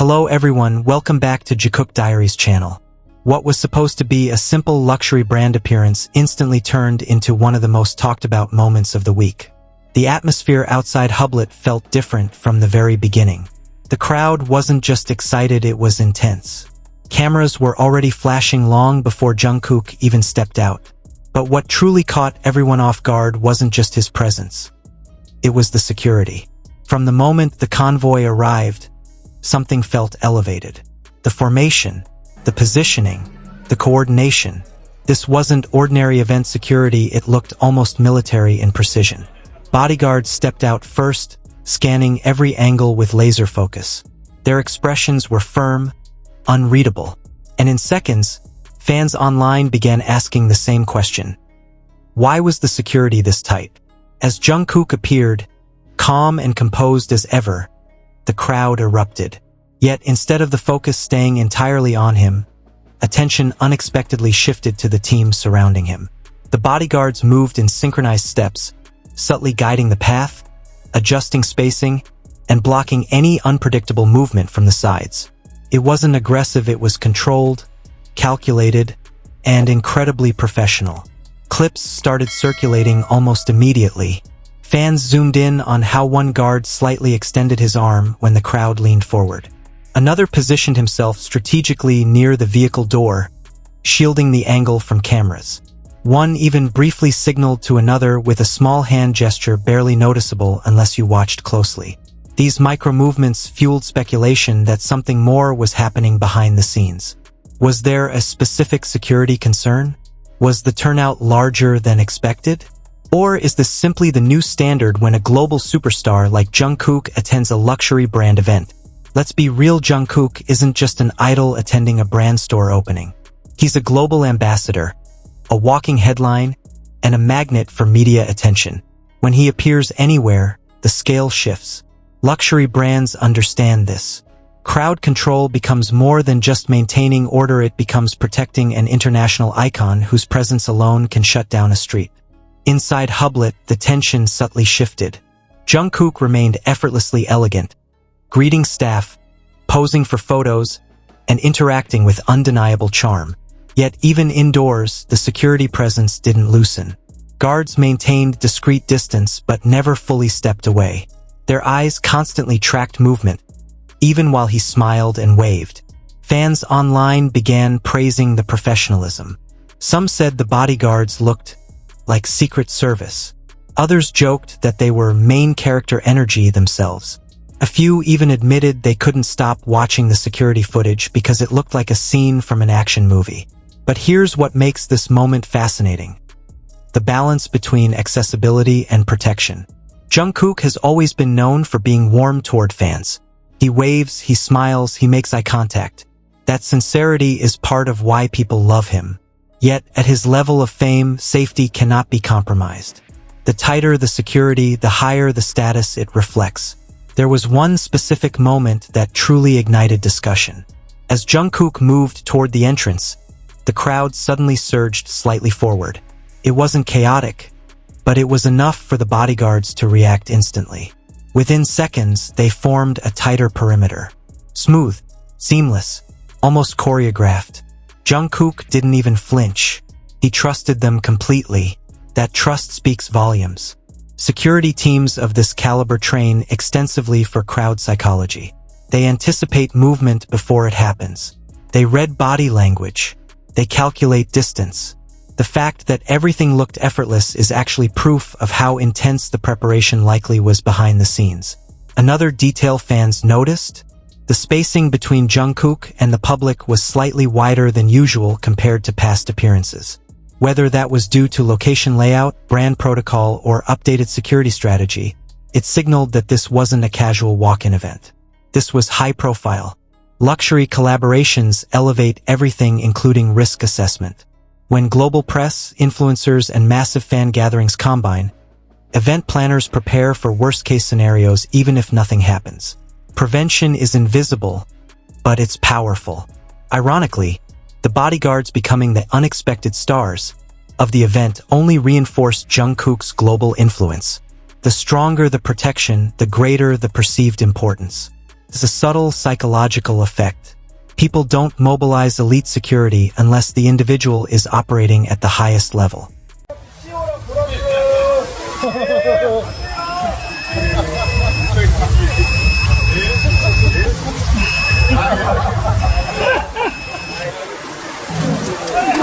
Hello everyone, welcome back to Jikook Diaries channel. What was supposed to be a simple luxury brand appearance instantly turned into one of the most talked about moments of the week. The atmosphere outside Hublot felt different from the very beginning. The crowd wasn't just excited, it was intense. Cameras were already flashing long before Jungkook even stepped out. But what truly caught everyone off guard wasn't just his presence. It was the security. From the moment the convoy arrived, something felt elevated. The formation, the positioning, the coordination. This wasn't ordinary event security, it looked almost military in precision. Bodyguards stepped out first, scanning every angle with laser focus. Their expressions were firm, unreadable, and in seconds, fans online began asking the same question. Why was the security this tight? As Jungkook appeared, calm and composed as ever, the crowd erupted. Yet instead of the focus staying entirely on him, attention unexpectedly shifted to the team surrounding him. The bodyguards moved in synchronized steps, subtly guiding the path, adjusting spacing, and blocking any unpredictable movement from the sides. It wasn't aggressive, it was controlled, calculated, and incredibly professional. Clips started circulating almost immediately. Fans zoomed in on how one guard slightly extended his arm when the crowd leaned forward. Another positioned himself strategically near the vehicle door, shielding the angle from cameras. One even briefly signaled to another with a small hand gesture barely noticeable unless you watched closely. These micro-movements fueled speculation that something more was happening behind the scenes. Was there a specific security concern? Was the turnout larger than expected? Or is this simply the new standard when a global superstar like Jungkook attends a luxury brand event? Let's be real, Jungkook isn't just an idol attending a brand store opening. He's a global ambassador, a walking headline, and a magnet for media attention. When he appears anywhere, the scale shifts. Luxury brands understand this. Crowd control becomes more than just maintaining order, it becomes protecting an international icon whose presence alone can shut down a street. Inside Hublot, the tension subtly shifted. Jungkook remained effortlessly elegant, greeting staff, posing for photos, and interacting with undeniable charm. Yet even indoors, the security presence didn't loosen. Guards maintained discreet distance but never fully stepped away. Their eyes constantly tracked movement, even while he smiled and waved. Fans online began praising the professionalism. Some said the bodyguards looked like Secret Service. Others joked that they were main character energy themselves. A few even admitted they couldn't stop watching the security footage because it looked like a scene from an action movie. But here's what makes this moment fascinating: the balance between accessibility and protection. Jungkook has always been known for being warm toward fans. He waves, he smiles, he makes eye contact. That sincerity is part of why people love him. Yet, at his level of fame, safety cannot be compromised. The tighter the security, the higher the status it reflects. There was one specific moment that truly ignited discussion. As Jungkook moved toward the entrance, the crowd suddenly surged slightly forward. It wasn't chaotic, but it was enough for the bodyguards to react instantly. Within seconds, they formed a tighter perimeter. Smooth, seamless, almost choreographed. Jungkook didn't even flinch. He trusted them completely. That trust speaks volumes. Security teams of this caliber train extensively for crowd psychology. They anticipate movement before it happens. They read body language. They calculate distance. The fact that everything looked effortless is actually proof of how intense the preparation likely was behind the scenes. Another detail fans noticed: the spacing between Jungkook and the public was slightly wider than usual compared to past appearances. Whether that was due to location layout, brand protocol, or updated security strategy, it signaled that this wasn't a casual walk-in event. This was high-profile. Luxury collaborations elevate everything, including risk assessment. When global press, influencers, and massive fan gatherings combine, event planners prepare for worst-case scenarios even if nothing happens. Prevention is invisible, but it's powerful. Ironically, the bodyguards becoming the unexpected stars of the event only reinforced Jungkook's global influence. The stronger the protection, the greater the perceived importance. It's a subtle psychological effect. People don't mobilize elite security unless the individual is operating at the highest level.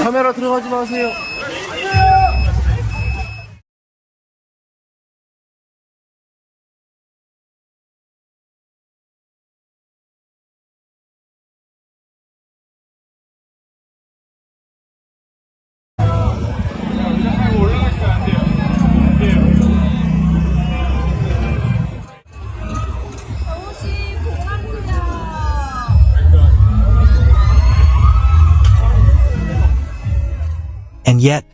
카메라 들어가지 마세요. And yet,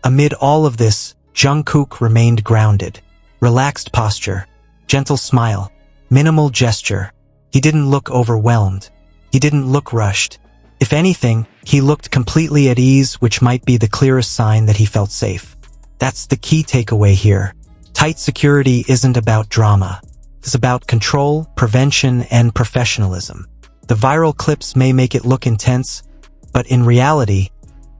amid all of this, Jungkook remained grounded. Relaxed posture, gentle smile, minimal gesture. He didn't look overwhelmed. He didn't look rushed. If anything, he looked completely at ease, which might be the clearest sign that he felt safe. That's the key takeaway here. Tight security isn't about drama. It's about control, prevention, and professionalism. The viral clips may make it look intense, but in reality,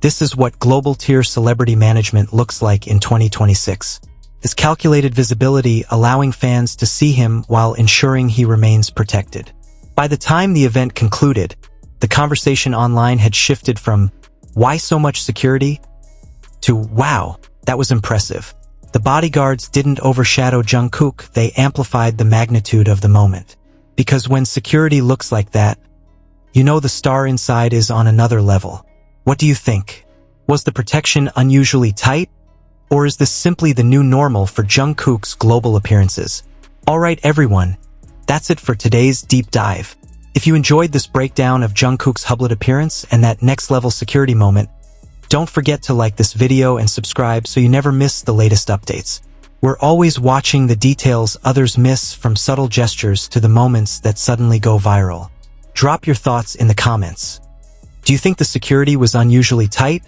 this is what global-tier celebrity management looks like in 2026. This calculated visibility allowing fans to see him while ensuring he remains protected. By the time the event concluded, the conversation online had shifted from, "Why so much security?" to, "Wow, that was impressive." The bodyguards didn't overshadow Jungkook, they amplified the magnitude of the moment. Because when security looks like that, you know the star inside is on another level. What do you think? Was the protection unusually tight? Or is this simply the new normal for Jungkook's global appearances? Alright everyone, that's it for today's deep dive. If you enjoyed this breakdown of Jungkook's Hublot appearance and that next-level security moment, don't forget to like this video and subscribe so you never miss the latest updates. We're always watching the details others miss, from subtle gestures to the moments that suddenly go viral. Drop your thoughts in the comments. Do you think the security was unusually tight?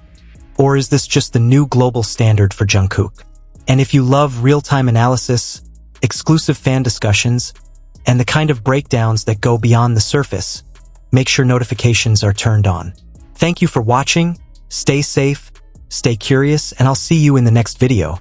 Or is this just the new global standard for Jungkook? And if you love real-time analysis, exclusive fan discussions, and the kind of breakdowns that go beyond the surface, make sure notifications are turned on. Thank you for watching, stay safe, stay curious, and I'll see you in the next video.